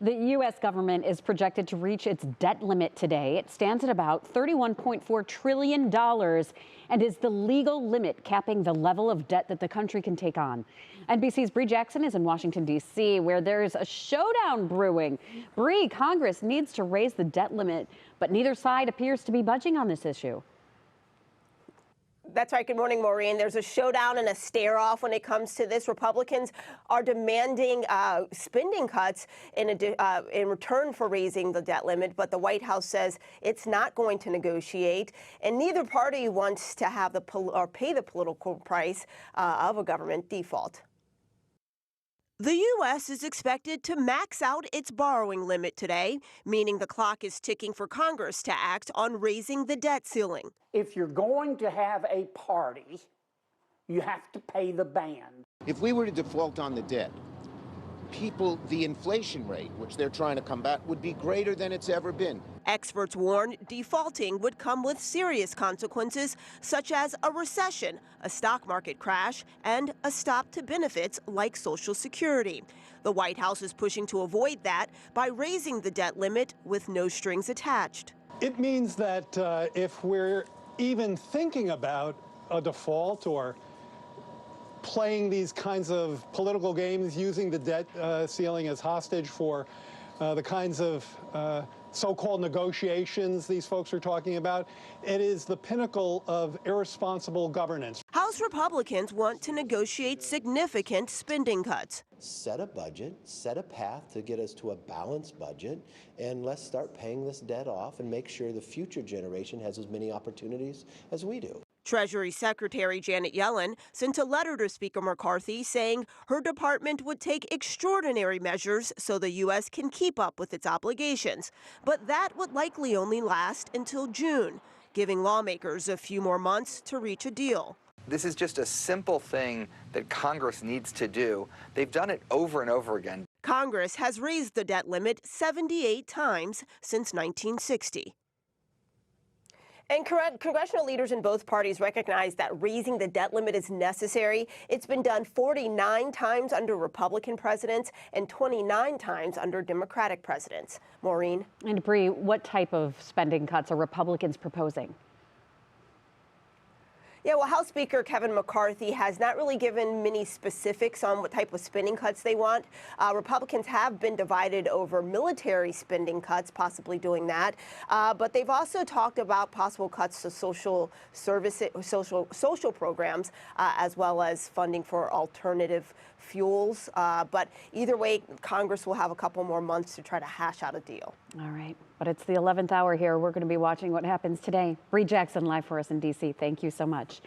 The U.S. government is projected to reach its debt limit today. It stands at about $31.4 trillion and is the legal limit capping the level of debt that the country can take on. NBC's Bree Jackson is in Washington, D.C., where there's a showdown brewing. Bree, Congress needs to raise the debt limit, but neither side appears to be budging on this issue. That's right. Good morning, Maureen. There's a showdown and a stare-off when it comes to this. Republicans are demanding spending cuts in return for raising the debt limit, but the White House says it's not going to negotiate, and neither party wants to have pay the political price of a government default. The U.S. is expected to max out its borrowing limit today, meaning the clock is ticking for Congress to act on raising the debt ceiling. If you're going to have a party, you have to pay the band. If we were to default on the debt, the inflation rate, which they're trying to combat, would be greater than it's ever been. Experts warn defaulting would come with serious consequences, such as a recession, a stock market crash, and a stop to benefits like Social Security. The White House is pushing to avoid that by raising the debt limit with no strings attached. It means that if we're even thinking about a default or playing these kinds of political games, using the debt ceiling as hostage for the kinds of so-called negotiations these folks are talking about, it is the pinnacle of irresponsible governance. House Republicans want to negotiate significant spending cuts. Set a budget, set a path to get us to a balanced budget, and let's start paying this debt off and make sure the future generation has as many opportunities as we do. Treasury Secretary Janet Yellen sent a letter to Speaker McCarthy saying her department would take extraordinary measures so the U.S. can keep up with its obligations. But that would likely only last until June, giving lawmakers a few more months to reach a deal. This is just a simple thing that Congress needs to do. They've done it over and over again. Congress has raised the debt limit 78 times since 1960. And congressional leaders in both parties recognize that raising the debt limit is necessary. It's been done 49 times under Republican presidents and 29 times under Democratic presidents. Maureen? And Bree, what type of spending cuts are Republicans proposing? Yeah, well, House Speaker Kevin McCarthy has not really given many specifics on what type of spending cuts they want. Republicans have been divided over military spending cuts, possibly doing that. But they've also talked about possible cuts to social services, social programs, as well as funding for alternative fuels. But either way, Congress will have a couple more months to try to hash out a deal. All right. But it's the 11th hour here. We're going to be watching what happens today. Bree Jackson live for us in D.C. Thank you so much.